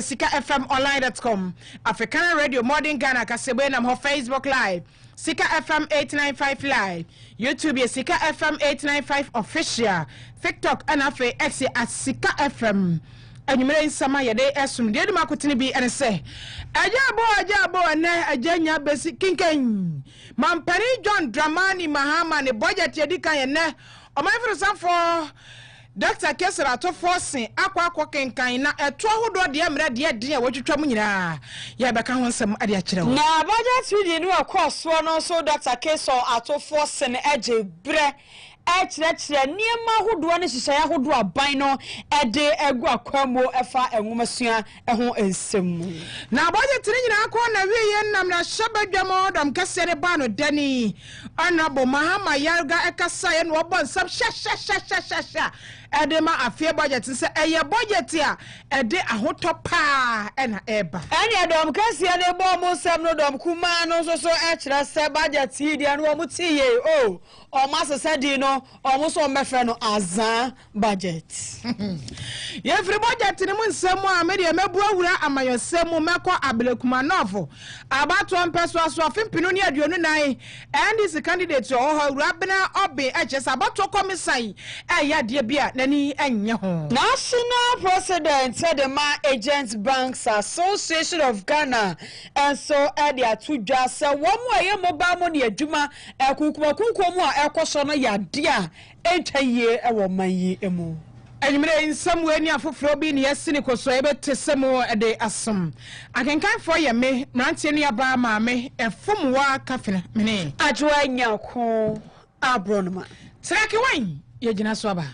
SikkaFMonline.com, African Radio, Modern Ghana, KASE3 nam Facebook Live, Sikka FM 895 Live, YouTube is Sikka FM 895 Official, TikTok and X at Sikka FM. And you may summer your day as soon. Dear Makutini be and say, Ajabo, and Ajanya basic kinking. Mampani John Dramani Mahama, the budget Yadika and ne, or my for Dr. KASE3 to forcing aqua kinking na a 12 dear what you trouble ya. Yabaka wants some adiachra. Now, budget we do a course one also Dr. KASE3 to forcing edge bre. Niema hudu ni shisaya hudu abaino ede egu akwamo efa enwumasua eho ensemu na budget ni nyina akọ na wiye nam na shabadwamo dam kase ne ba no dani honorable Mahama Yarga ekasa ye no obo nsam sha ede ma afie budget se eye budget a ede ahotopa ena eba ene dom kase ne bo mo sam no dom kuma no so ekira se budget yi dia no mo tiye o masasadi no almost on my friend azan budget. Every budget in the moon, someone made a mebura and my semo mako abelekuma novel. About 1 person was of Pinonia Dionai, and is a candidate to all Rabina Obi, just about to come inside. Ya dear beer, Nanny and Yaho. National President said the Agents Banks Association of Ghana, and so Edia to just 1 way mobile money a Juma, a Kukumo. Ekosona ya dia entaye ewo manyi emu enimere in some way ni afoforo bi ne yesini koso ebe tesemo ede asom akenkan for ye me mrantie ni aba ma me efomwa kafena mene adwo anyako abronoma traki wan ye gina so aba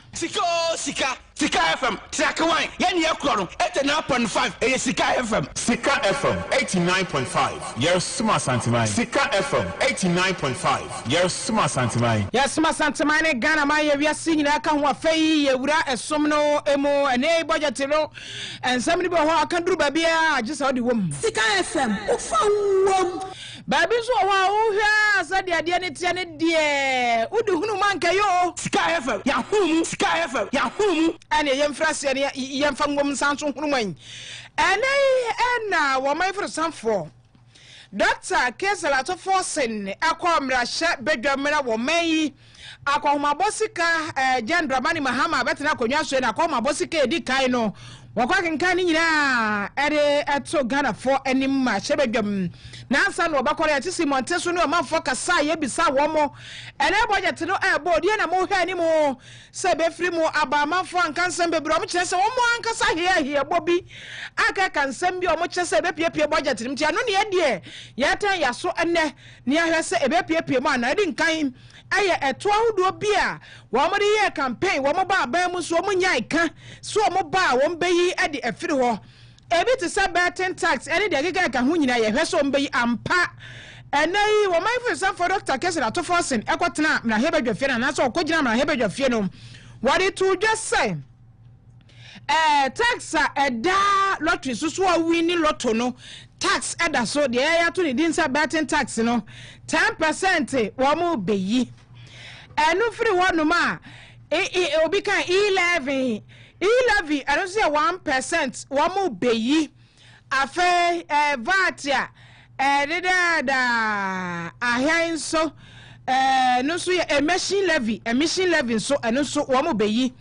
Sikka FM traki wan ye ne yakro 89.5 e Sikka FM 89.5 yes suma santimai Sikka FM 89.5 yes suma santimai ne Ghana ma ye wiase nyina ka ho afei ye wura esom no emo ene budget no ensam ni be ho akanduru ba bia agisa odi wom Sikka FM ufa wom baby so wa wo hwa asade ade ne tie ne de udi hunu manka yo Sikka FM ya humu Sikka FM ya humu ane yemfrase ne yemfa ngom sanso hunu man ene na wo mai for sanfo Dr. KASE3 to forcing akwamra hye bedwamra wo mai akwahoma bosika John Dramani Mahama betina konwa so na akwahoma bosika edi kai no wakwa kenkan ni nyina ere eto Ghana for anim ma hye bedwam na ansa no obakore atisi monteso no manfo kasa ye bisa wo mo ene budget no ebo die na mo hwa ani mo se be free mo abamanfo ankansam bebro mo kire se wo mo ankasa hie bobi aka kansam bi o mo kire se be piepie budget nim tia no ne ye de ye tan ya so ene ne ahwe se ebe piepie mo ana edi nkan aye eto ahodo bia wo mo de ye campaign wo mo ba aban mu so mo nyai ka so mo ba wo mbeyi edi afiri ho ebi to say betting tax any de gege ka hu nyina ye hweso mbeyi ampa enai wo mai for Dr. KASE3 to forcing ekotena na hebedwafie na so okogina na hebedwafie no what it to just say tax eda lottery so winning lotto no tax eda so de ya to the dinsa betting tax no 10% wo mo beyi enu free one ma obi kan 11 I don't say 1% wo mo beyi afa VAT ya da ahyan so no so emission levy so eno so wo mo beyi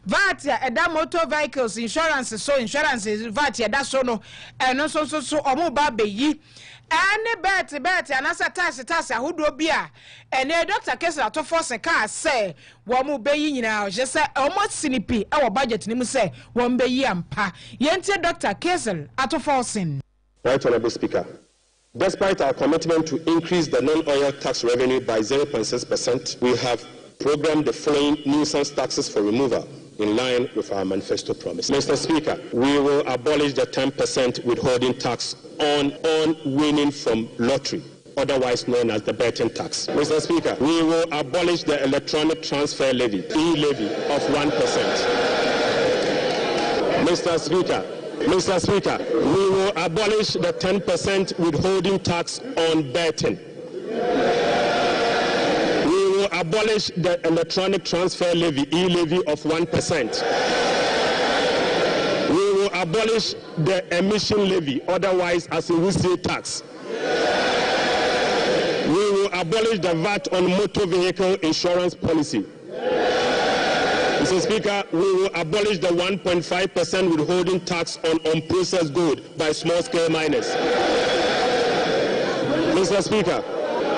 VAT ya eda motor vehicles insurance so insurance VAT ya da so no eno so omo ba beyi ene bet anasa tax ahodo bia ene Dr. KASE3 to force car say wo mo beyi nyina je say omo sinipi e wo budget ni mu say wo beyi ampa yentie Dr. KASE3 to forcing. Right, Honorable Speaker. Despite our commitment to increase the non-oil tax revenue by 0.6%, we have programmed the following nuisance taxes for removal in line with our manifesto promise. Mr. Speaker, we will abolish the 10% withholding tax on winning from lottery, otherwise known as the betting tax. Mr. Speaker, we will abolish the electronic transfer levy, e-levy, of 1%. Mr. Speaker, we will abolish the 10% withholding tax on betting. We will abolish the electronic transfer levy, e-levy of 1%. We will abolish the emission levy, otherwise as in wholesale tax. We will abolish the VAT on motor vehicle insurance policy. Mr. Speaker, we will abolish the 1.5% withholding tax on unprocessed gold by small-scale miners. Mr. Speaker,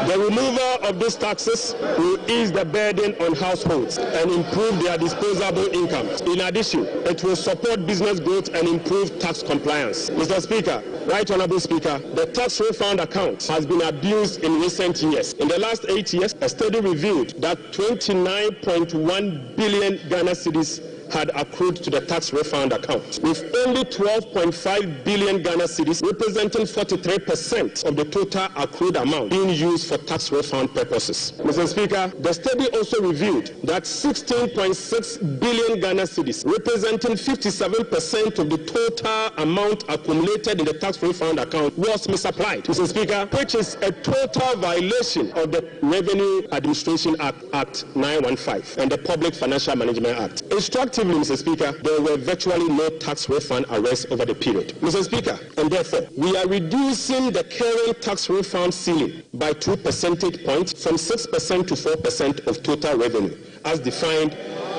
the removal of these taxes will ease the burden on households and improve their disposable income. In addition, it will support business growth and improve tax compliance. Mr. Speaker, Right Honourable Speaker, the tax refund account has been abused in recent years. In the last 8 years, a study revealed that 29.1 billion Ghana cedis had accrued to the tax refund account, with only 12.5 billion Ghana cedis, representing 43% of the total accrued amount, being used for tax refund purposes. Mr. Speaker, the study also revealed that 16.6 billion Ghana cedis, representing 57% of the total amount accumulated in the tax refund account, was misapplied. Mr. Speaker, which is a total violation of the Revenue Administration Act 915 and the Public Financial Management Act. Instructively, Mr. Speaker, there were virtually no tax refund arrests over the period. Mr. Speaker, and therefore, we are reducing the current tax refund ceiling by 2 percentage points from 6% to 4% of total revenue, as defined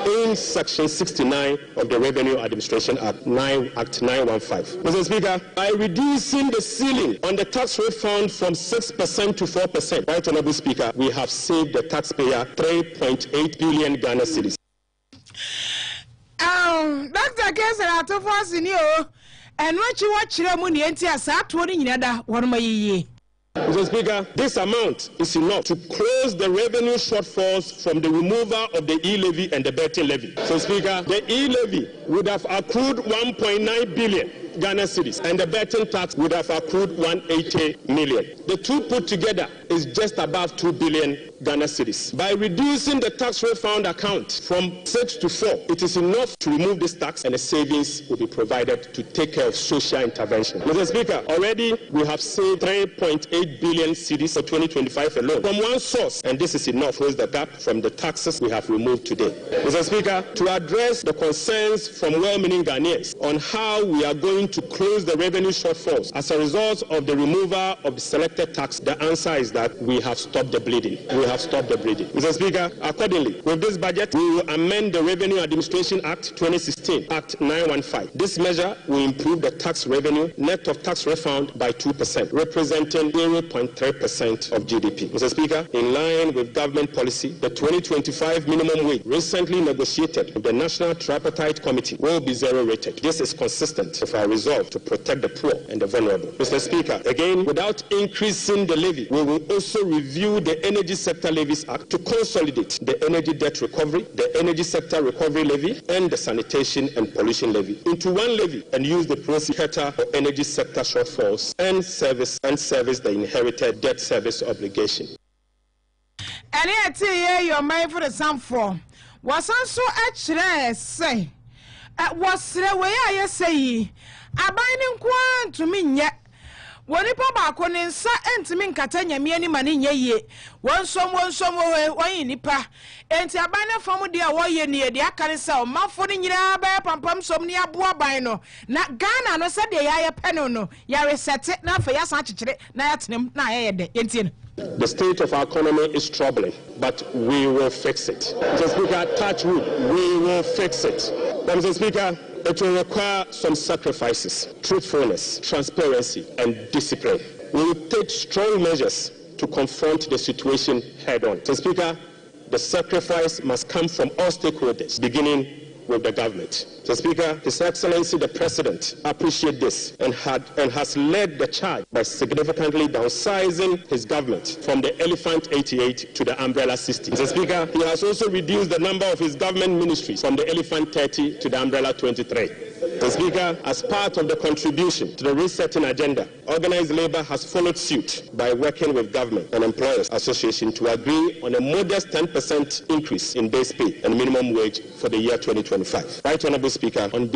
in Section 69 of the Revenue Administration Act 915. Mr. Speaker, by reducing the ceiling on the tax refund from 6% to 4%, Right Honourable Speaker, we have saved the taxpayer 3.8 billion Ghana cedis. Dr. KASE3 atofo senior and what you watch money enti asa to ni nyada wonma yiye. Mr. Speaker, this amount is enough to close the revenue shortfalls from the removal of the e-levy and the betting levy. Mr. Speaker, the e-levy would have accrued 1.9 billion Ghana cedis, and the betting tax would have accrued 180 million. The two put together is just above 2 billion Ghana cedis. By reducing the tax refund account from 6 to 4, it is enough to remove this tax, and the savings will be provided to take care of social intervention. Mr. Speaker, already we have saved 3.8 billion cedis for 2025 alone from one source, and this is enough to close the gap from the taxes we have removed today. Mr. Speaker, to address the concerns from well-meaning Ghanaians on how we are going to close the revenue shortfalls as a result of the removal of the selected tax, the answer is that we have stopped the bleeding. We have stopped the bleeding. Mr. Speaker, accordingly, with this budget, we will amend the Revenue Administration Act 2016, Act 915. This measure will improve the tax revenue net of tax refund by 2%, representing 0.3% of GDP. Mr. Speaker, in line with government policy, the 2025 minimum wage recently negotiated with the National Tripartite Committee will be zero-rated. This is consistent with our resolve to protect the poor and the vulnerable. Mr. Speaker, again, without increasing the levy, we will also review the Energy Sector Levies Act to consolidate the energy debt recovery, the Energy Sector Recovery Levy, and the Sanitation and Pollution Levy into one levy, and use the proceeds for energy sector shortfalls and service the inherited debt service obligation. And here your mind for the sum form was also actually say was the way I say abiding quan to me yet. Woni pa ba ko ne nsa entimi nkata nyame ani mane nyeye wonsom won nipa enti aban na fam de a woye ne de aka ne sa o mafo ne nyira ba pampam som ne aboa ban no na Ghana no se de ya pe no ya reset na fa ya san akekere na ya tenem na ya de enti no. The state of our economy is troubling, but we will fix it. Mr. Speaker, touch wood, we will fix it. Mr. Speaker, it will require some sacrifices, truthfulness, transparency, and discipline. We will take strong measures to confront the situation head-on. Mr. Speaker, the sacrifice must come from all stakeholders, beginning with the government. Mr. Speaker, His Excellency the President appreciates this and has led the charge by significantly downsizing his government from the Elephant 88 to the Umbrella 60. Mr. Speaker, he has also reduced the number of his government ministries from the Elephant 30 to the Umbrella 23. Mr. Speaker, as part of the contribution to the resetting agenda, organized labor has followed suit by working with government and employers association to agree on a modest 10% increase in base pay and minimum wage for the year 2025. Right Honourable Speaker, on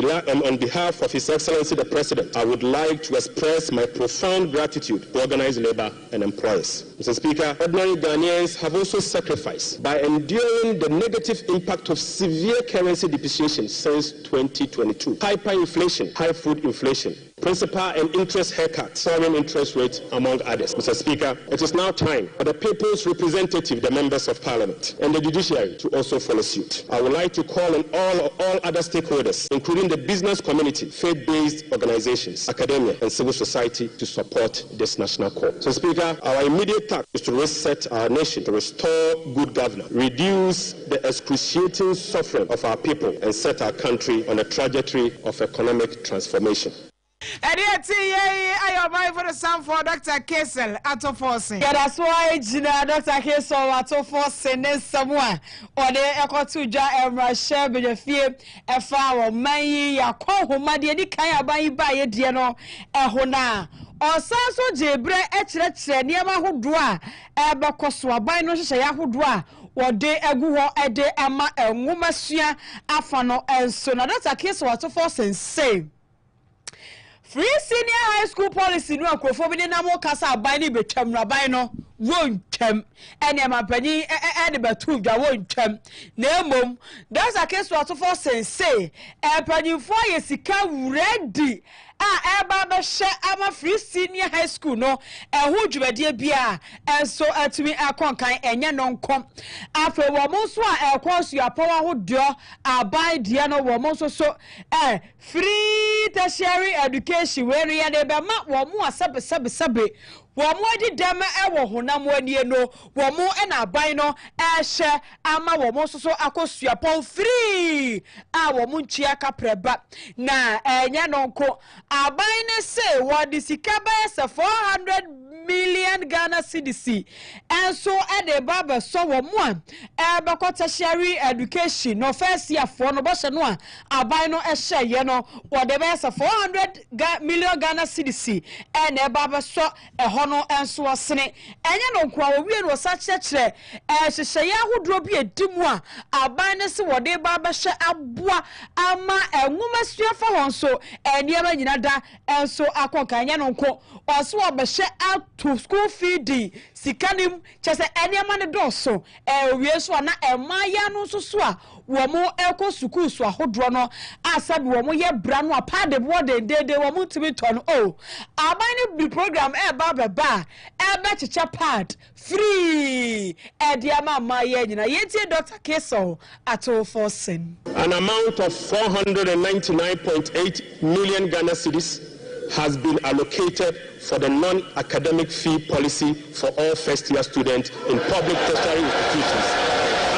behalf of His Excellency the President, I would like to express my profound gratitude to organized labor and employers. Mr. Speaker, ordinary Ghanaians have also sacrificed by enduring the negative impact of severe currency depreciation since 2022. Hyperinflation, high food inflation, principal and interest haircuts, soaring interest rates, among others. Mr. Speaker, it is now time for the people's representative, the members of Parliament, and the judiciary to also follow suit. I would like to call on all other stakeholders, including the business community, faith-based organizations, academia, and civil society, to support this national call. So, Speaker, our immediate task is to reset our nation, to restore good governance, reduce the excruciating suffering of our people, and set our country on a trajectory of economic transformation. I am my for the sound for Dr. Kessel at a force. Yeah, that's why Dr. Kessel at a force and then somewhere or the echo to Ja and Russia with a fear a flower, may ya call who my dear Kaya by a diano, a hona. Or Sanso Jebre etchet near my who draw, Abba Coswa by no Shaya who draw. Or de aguho ede ama a womasia afano and so now that's a case what to force and say. Free senior high school policy no akrofobi na mo kasa aban ni betwam raban no wontwam ene mapani ene betu dwa wontwam na emom that's a case what for say empanifo ye sika ready eba be hye ama free senior high school no eho dwumadie bia enso atumi akonkan enye no nkom afa wo mo so a ekwosu apawa hodo aban dia no wo mo so free tertiary education where ya de be ma wo mo asebe wo mo di dem wo honam anie no wo mo na aban no ehye ama wo mo so akosu apon free wo mo nchia kapreba na enye no nko aban ne say what the Sikka is 400 million Ghana cedis and so at the baba so one tertiary education no first year for no boss no aban no ehye ye no what the best 400 million Ghana cedis and the baba so hono enso asene enye no kwa owie no sachechre hyehyɛ ya hodro bi edimu a aban ne se wode baba hye aboa ama enwumasua fa hon so eniema nyina da enso akonka enye no nko oso obehye to school feeding sikanim chese eniema ne doso owie so na emaya no so a wo mo eko school so ahodro no asabi wo mo ye bra no apade bo de wo mo timi ton aban ne bi program baba ebe chicha pad free ediama maye nyina yeti Dr. Kessel at all forcing an amount of 499.8 million Ghana cedis has been allocated for the non-academic fee policy for all first-year students in public tertiary institutions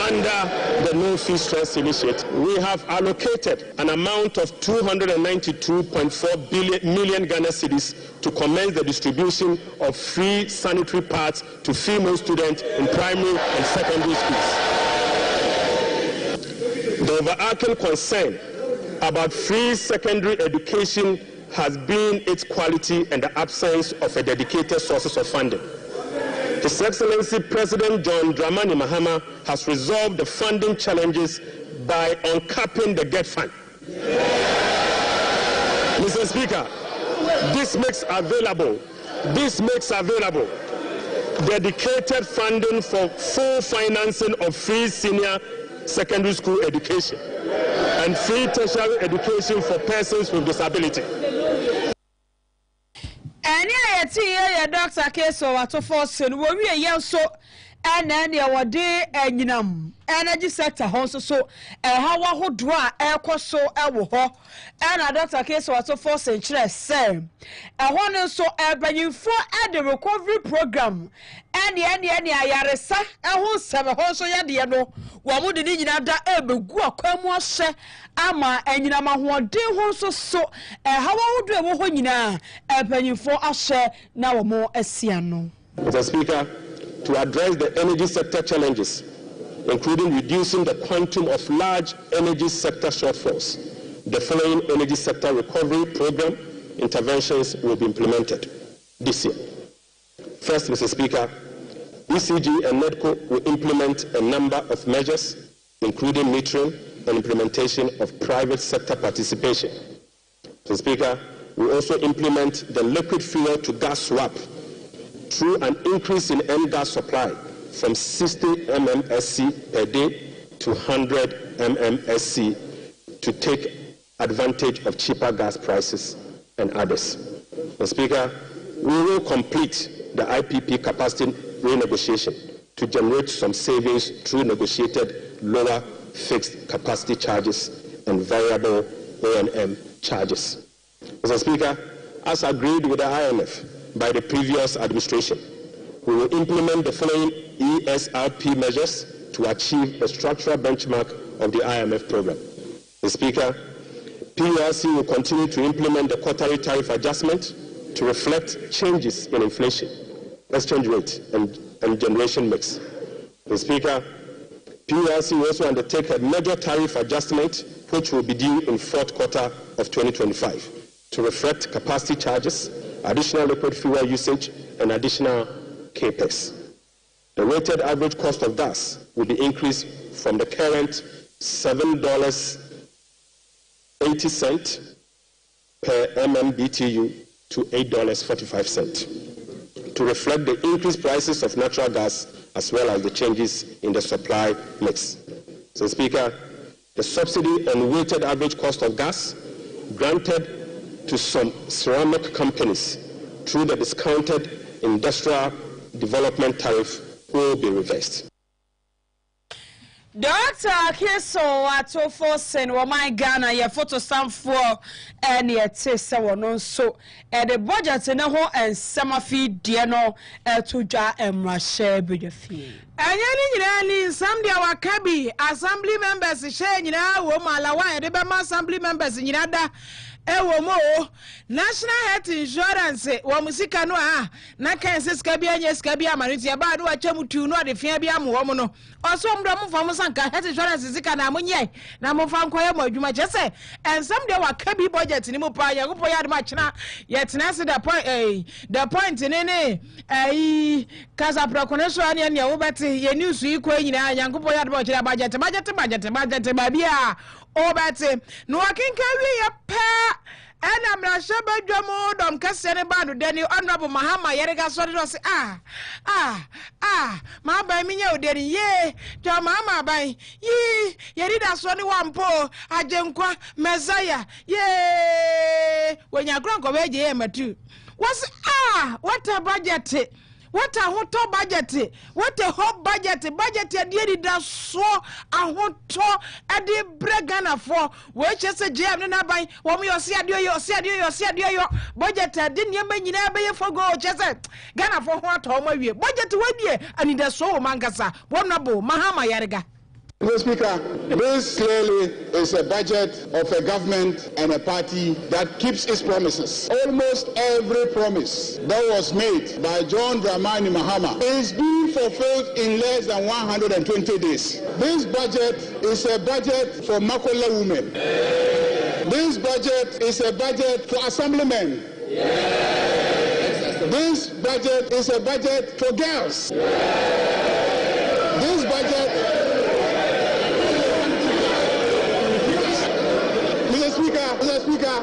under the No Fee Stress Initiative. We have allocated an amount of 292.4 million Ghana cedis to commence the distribution of free sanitary pads to female students in primary and secondary schools. The overarching concern about free secondary education has been its quality and the absence of a dedicated sources of funding. His Excellency President John Dramani Mahama has resolved the funding challenges by uncapping the GET fund. Mr. Speaker, this makes available dedicated funding for full financing of free senior secondary school education and free tertiary education for persons with disability. Dr. Kessel at forcing wo we ye so ene ne wode anyinam energy sector honso so hawa hodro a ekoso ewo ho ena Dr. Kessel at forcing kire say ho ne so ebanyimfo the recovery program ene ayaresa ho sebe ho so yade no wo mo de nyina da ebegu akwamu ohye ama anyinam ahoden ho so hawa hodro ewo ho nyina ebanyimfo ahye na wo mo asia no. Mr. Speaker, to address the energy sector challenges, including reducing the quantum of large energy sector shortfalls, the following energy sector recovery program interventions will be implemented this year. First, Mr. Speaker, ECG and NEDCO will implement a number of measures, including metering and implementation of private sector participation. Mr. Speaker, we also implement the liquid fuel to gas swap through an increase in N-gas supply from 60 mmSC per day to 100 mmSC to take advantage of cheaper gas prices and others. Mr. Speaker, we will complete the IPP capacity renegotiation to generate some savings through negotiated lower fixed capacity charges and variable O&M charges. Mr. Speaker, as agreed with the IMF by the previous administration, we will implement the following ESRP measures to achieve the structural benchmark of the IMF program. Mr. Speaker, PURC will continue to implement the quarterly tariff adjustment to reflect changes in inflation, exchange rate, and generation mix. Mr. Speaker, PURC will also undertake a major tariff adjustment which will be due in fourth quarter of 2025 to reflect capacity charges, additional liquid fuel usage, and additional CAPEX. The weighted average cost of gas will be increased from the current $7.80 per MMBTU to $8.45 to reflect the increased prices of natural gas as well as the changes in the supply mix. So, Speaker, the subsidy and weighted average cost of gas granted to some ceramic companies through the discounted industrial development tariff will be reversed. Dr. Kiso atofo sen wo my Ghana ye photo samfo ene etese wono so the budget ne ho ensemafi de no etodwa emrahye bedefie enye ni nyina ni nsam dia wakabi assembly members she nyina wo malawa de be ma assembly members nyina da ewo mo national health insurance wo musika no na kan Sikka bia nya Sikka bia amanetia ba do acham tu no de fia bia mo wo no osom do mo fam sanka health insurance Sikka na mo nye na mo fa nkoye mo adwuma chese ensam de wakabi budget ni mo pa ya go ya de ma chena ye tena se the point ne kasa proconnection ane ne wo beti ye news yi ko nyina ya go ya de ma chena budget ba bia o beti no wakinka wi ya pa and I'm not sure about your mode. I'm casting about Danny Honorable Mahama Yerega Sodi say, my by me, Danny, ye, your mamma by ye, Yerida Sony one po, I jemqua, Messiah, ye, when your grandpa away, too. What's what a budget? What a hot budget, what a hot budget, dear, that's so a hot at the Bregana for which is a jam and I buy when we see your budget didn't you mean you never for go just Ghana for what home budget to win and in the soul mangasa, one nabo, Mahama Yarga. Mr. Speaker, this clearly is a budget of a government and a party that keeps its promises. Almost every promise that was made by John Dramani Mahama is being fulfilled in less than 120 days. This budget is a budget for Makola women. This budget is a budget for assemblymen. This budget is a budget for girls. This budget... Mr. Speaker,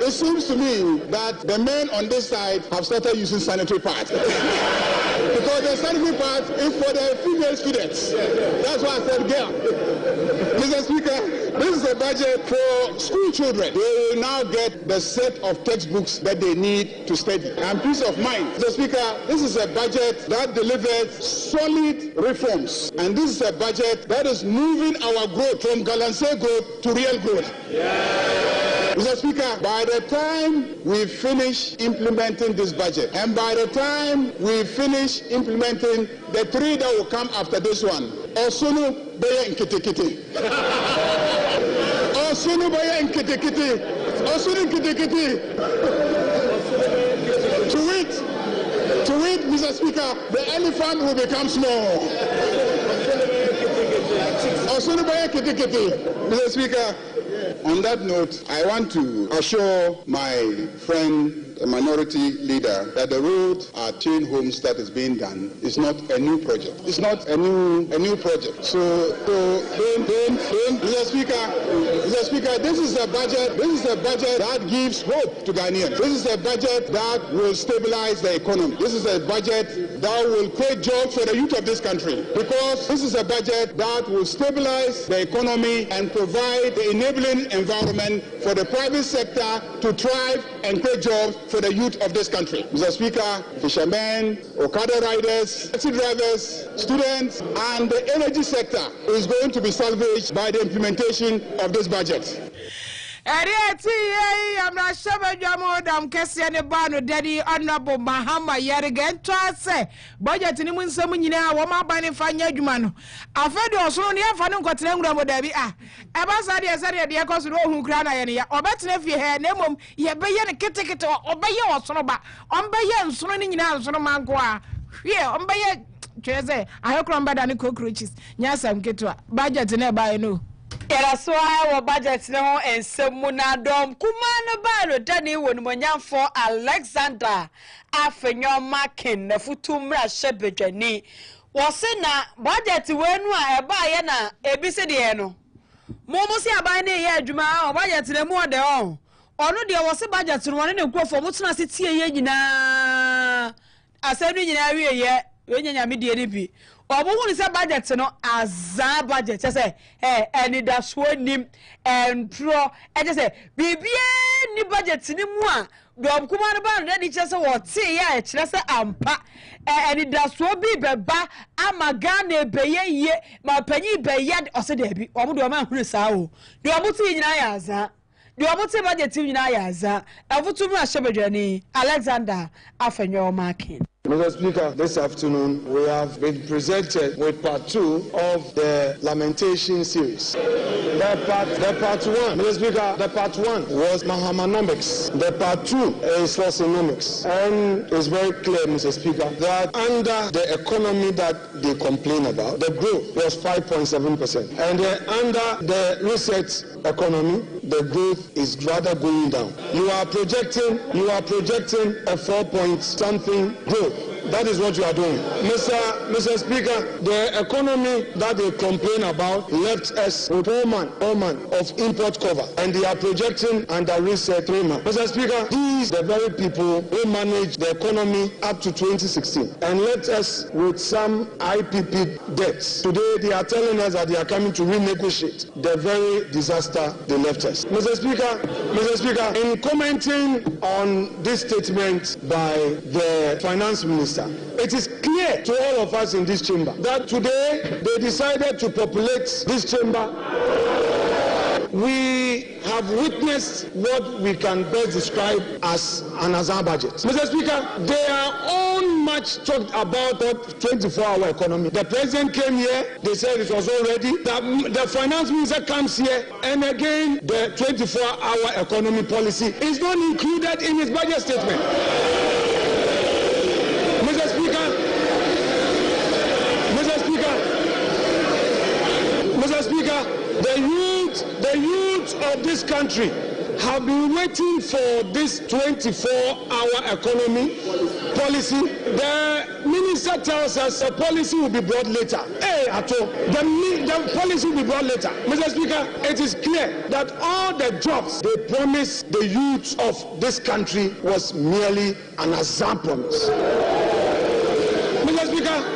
it seems to me that the men on this side have started using sanitary pads. Because the sanitary pads is for the female students. That's why I said girl. Mr. Speaker, this is a budget for school children. They will now get the set of textbooks that they need to study and peace of mind. Mr. Speaker, this is a budget that delivers solid reforms. And this is a budget that is moving our growth from Galamsey growth to real growth. Mr. Speaker, by the time we finish implementing this budget, and by the time we finish implementing the three that will come after this one, Osunu Baya Nkitikiti. Osunu Baya Nkitikiti. Osunu Nkitikiti. To it, Mr. Speaker, the elephant will become small. Osunu Baya Nkitikiti. Mr. Speaker, on that note, I want to assure my friend the minority leader that the road at Chain Homes that is being done is not a new project. It's not a new project. So Mr. Speaker, this is a budget that gives hope to Ghanaians. This is a budget that will stabilize the economy. This is a budget that will create jobs for the youth of this country, because this is a budget that will stabilize the economy and provide the enabling environment for the private sector to thrive and create jobs for the youth of this country. Mr. Speaker, fishermen, Okada riders, taxi drivers, students, and the energy sector is going to be salvaged by the implementation of this budget. I'm not sure I'm Cassia Bano Daddy Honorable Mahama Yarigan Trase budget in Munsamina, Wama Bani Fanya Jumano. I've heard also near Fanu Cotango Debbie. Abasadia Sadia, the Acos who Crana, or better if you had Nemum, Yabayan Kitik or Bayo or Sonoba, on Bayan, Sonin now, Sonomangua. Here, on Bayan, Chese, I hope I'm better than cockroaches. Yes, I'm get to budget in a by no. Era so our budget no and semunadom kumana balo dani wonmonyan for Alexander afenyo makin na futumra shebejani wose na budget wenu a eba ye na ebise de no momo si aban na ye adwuma budget na mu ode on ono de wose budget no ne nkofo mutuna se tie ye nyina asenu nyina wie ye nyanya me de bi obuhun se budget no azan budget say any that's nim and pro e say bibie ni budget ni mu a dom kuma no ba no dey say what say ya e kire say ampa any that's wo bi beba amaga na ebeye ye ma panyi beye o se dey bi omu do ma huru sa o de omu ti nyina ya azan de omu ti budget nyina ya azan avutu mu ahebedwani Alexander afenyo makin. Mr. Speaker, this afternoon we have been presented with part 2 of the lamentation series. The part 1, Mr. Speaker, the part 1 was Mahamanomics. The part 2 is Forcenomics. And it's very clear, Mr. Speaker, that under the economy that they complain about, the growth was 5.7%. And under the reset economy, the growth is rather going down. You are projecting a 4-point-something growth. That is what you are doing. Mr. Speaker, the economy that they complain about left us with 4 months of import cover, and they are projecting under reset 3 months. Mr. Speaker, these the very people who manage the economy up to 2016 and left us with some IPP debts. Today they are telling us that they are coming to renegotiate the very disaster they left us. Mr. Speaker, in commenting on this statement by the finance minister, it is clear to all of us in this chamber that today they decided to populate this chamber. We have witnessed what we can best describe as an Azan budget. Mr. Speaker, they are all much talked about the 24-hour economy. The president came here, they said it was already. The finance minister comes here, and again, the 24-hour economy policy is not included in his budget statement. Mr. Speaker, the youth of this country have been waiting for this 24-hour economy policy. The minister tells us the policy will be brought later. The policy will be brought later. Mr. Speaker, it is clear that all the jobs they promised the youth of this country was merely an Azan promise. Mr. Speaker,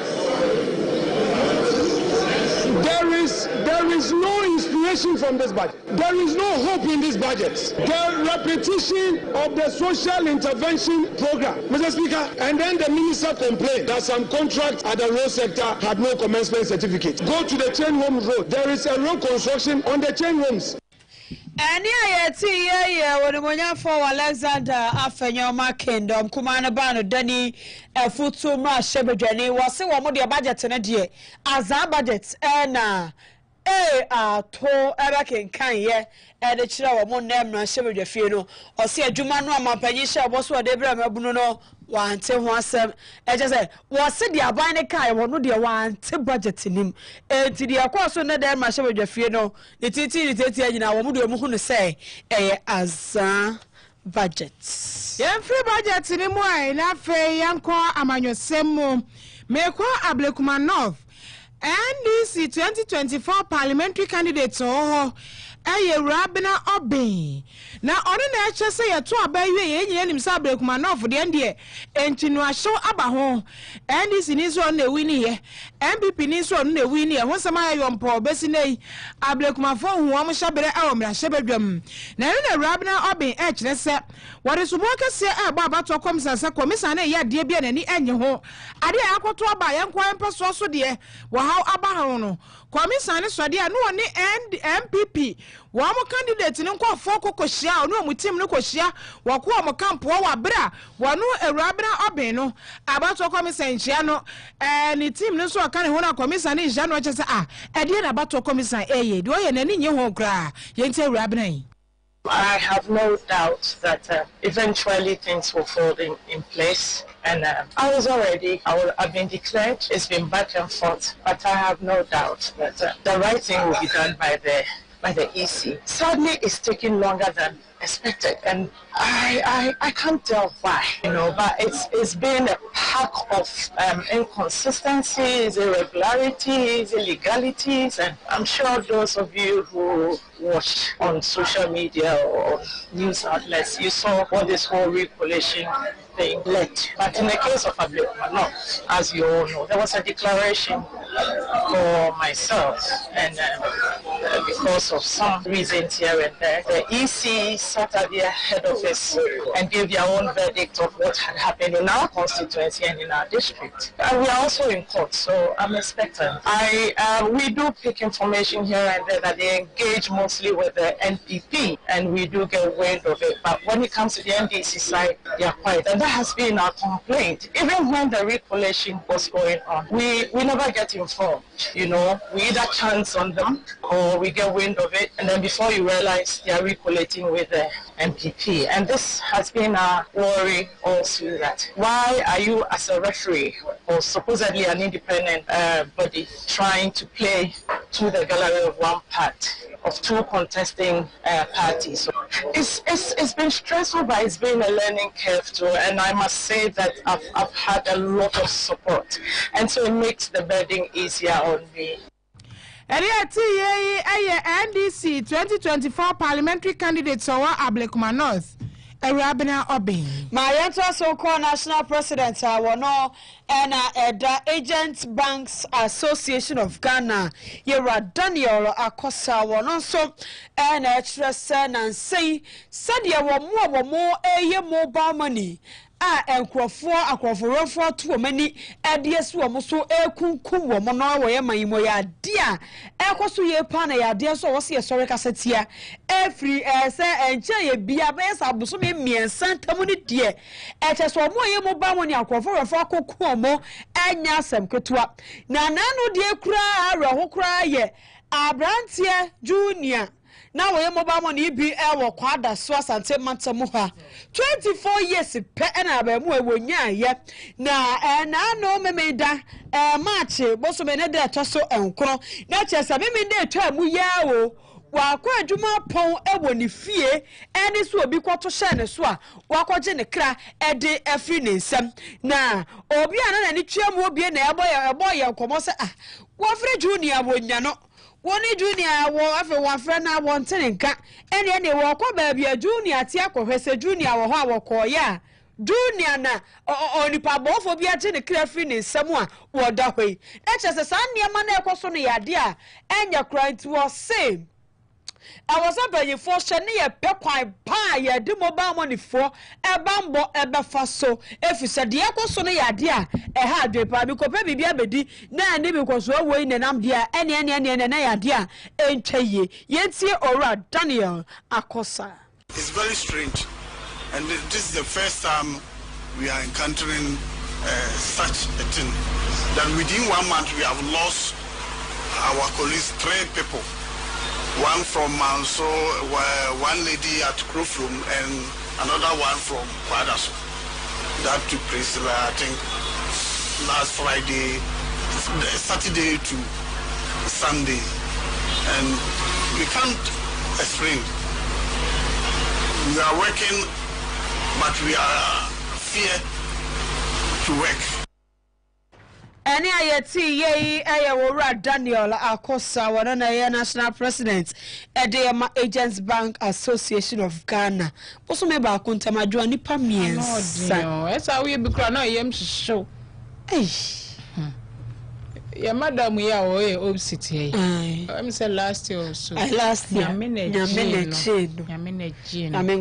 there is no inspiration from this budget. There is no hope in this budget. The repetition of the social intervention program, Mr. Speaker, and then the minister complained that some contracts at the road sector had no commencement certificate. Go to the Chain Homes Road. There is a road construction on the Chain Homes. And yeah, when you for Alexander Afenyoma Kingdom, Kumana Bano, Danny, a Futuma Shebejani, was so one of your budgets in a year as our budgets, and to Erakin Kanye, and the child of one name, Shebeja Fino, or see a Jumano, Mampanisha, was what Abraham Bruno. One ten one seven. I just say, was it the Abane Kai? One of the one to budget in him. And to the across on the damn machine with the funeral, the TT, and I want to say, as budgets. Free budget in Moy, Nafe, Yanko, Amanyosemo, Meko Ablekuma North, NDC 2024 parliamentary candidates, Rabina Obi. Now, on the nature say a 2 baby, and himself Ablekuma North for the NDA, and to show Abaho, NDC is on the winnie, MPP is on the winnie, and once a mile on Paul Bessine, Ablekuma phone, who almost shabby elm, shabby. Now, Rabina Obi, let's say, what is workers say about to come as a commission, ya dear bien and the end you home. I did aqua to buy and quampas also dear, well, how Abahono. Commission is ready, no one and MPP. One more candidate in Uncle Foko Koshia, no Mutim no Koshia, Wakuamo Camp, Wabra, one no a Rabina Obeno, about to commission Jano, and the team no so a kind of commission is Jano, just about to commission a do I and any new home cry, Yente Rabina. I have no doubt that eventually things will fall in place. And I've been declared. It's been back and forth, but I have no doubt that the right thing will be done by the EC. Sadly, it's taking longer than expected, and I can't tell why, but it's been a pack of inconsistencies, irregularities, illegalities, and I'm sure those of you who watched on social media or news outlets, you saw what this whole recollation thing led to. But in the case of Ablekuma, as you all know, there was a declaration for myself, and because of some reasons here and there, the EC sat at their head office and gave their own verdict of what had happened in our constituency and in our district. And we are also in court, so I'm expectant. We do pick information here and there that they engage mostly with the NPP, and we do get wind of it. But when it comes to the NDC side, they are quiet. And that has been our complaint. Even when the recollation was going on, we never get informed. We either chance on them or we get wind of it, and then before you realize they are recollating with the MPP. And this has been our worry also, that why are you as a referee or supposedly an independent body trying to play to the gallery of one part of two contesting parties? So it's been stressful, but it's been a learning curve too, and I must say that I've had a lot of support, and so it makes the burden easier on me. NDC 2024 parliamentary candidates or Ablekuma North. Rabina Obi. My answer so-called national president, no, and the Agents Banks Association of Ghana, Yera Daniel Akosa, one also, and and say, said you were more mobile money. And Crawford too many ideas were so kunkum woman or my moya dear. Equosu ye pan a dear so was a sorry cassette here. Every and jay be a best abusum me and Santa Muni dear. At us one more mobile money Crawford for Kuomo and Yasem Kutua. Nana no dear cry, who cry ye. Abrantia Junior. Now we mobile money be our quadra swas and say Mantamuha 24 years pe na be mu ewonya ye na na no me da match boso me ne da toso enkro na chesa me de twa mu ya o wa kwa adwuma pon ewo ni fie eni so obi kwoto hye ne so a wa kwaje ne kra ede afri ne nsam na obi ana na ni twam obi na ebo ye nkomo se wo fre junior wonya no one junior wo afi one friend na won tenenka ene wo kwa baabia junior ti akohwese junior wo ho awoko ya junior na onipa bofo bia je ne kra free ne nsam a wo da hoi na chese san niam na ekoso no yade a enya client was same. I was up by for Shani a pekwan pa ya de mobile money for a bambo eba faso. If you said the echo sonny idea, a hard paper because baby be abedi, na nibby was away in an amdia, any idea, ain't ye, yet see or Daniel Akosa. It's very strange, and this is the first time we are encountering such a thing. That within 1 month we have lost our colleagues, 3 people. One from Manso, one lady at Krofrum, and another one from Kwadaso. That took place, I think, last Friday, Saturday to Sunday. And we can't explain. We are working but we are fear to work. Any ayeti ye ayawora Daniel Akosa wana national president Edema Agents Bank Association of Ghana. Also me ba kunta majua nipa miensa. Esa we be kra na yem show. Ya madam ya o city. I'm say last year or so. Last year. Nyamene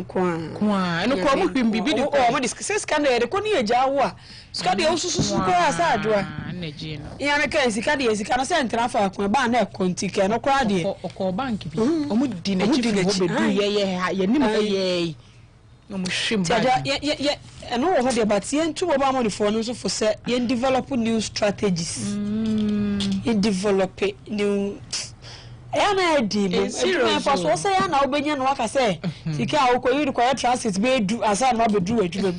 kwa. Eno kwa mu bibi di ko mo discuss scandal de ko ni eja wo a. Scandal osususu ko asa adwa. Ya me kan sika de sika no se ntra fa ko ba na kontike no kwa de. Oko bank bi. Omu di na chief wo be du ye nim ye. No shim ba. Ya no wo de but ye ntu wo ba mo ni fo no so for say ye develop new strategies. You develop new na di mo for so say na obenya no aka say sika awko yi ko transit be du asa na be du adwuma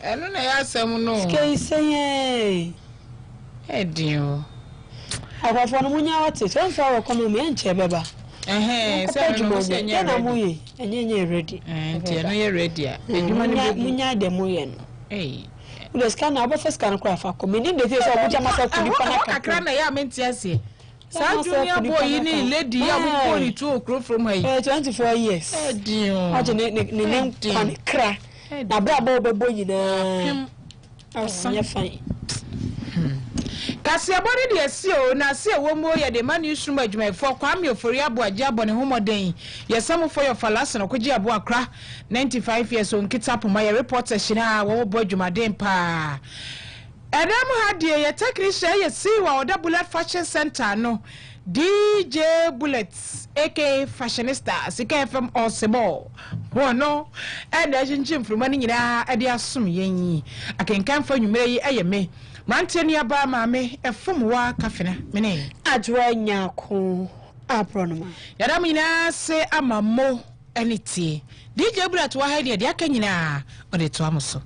eno na ya asem no sika say dio akwa no munya wate so fa wo kono me enche beba say no say nya na muye enye ready nti no ye ready a adwuma no be munya de muye no the scan na first scan cry for community dey say obuja masa kudi pana kakra na ya menti ase sa junior boy ni lady ya bo ni to okro from her 24 years dio aje ne pan kra na bra bo be boy na awanya fine kasi abodi de asio na se wo mo ye de man yusum adwumaifo kwame ofori abo agye abone homoden ye sam for your falase no kogye abo akra 95 years on kitapoma ye reporter shina wo bo adwumaden pa Adam had ye technician ye see wa oda bullet fashion center no DJ Bullets aka fashionista Sikka FM Osebo wono and ajinjim from mani nyina ade asom yenyi akenkan fa nwumere yi ayeme manteni aba maame efom wa kafena mene adwa nyako apronoma yadam nyina se amammo eniti DJ Bullets wa ha de aka nyina ode to amoso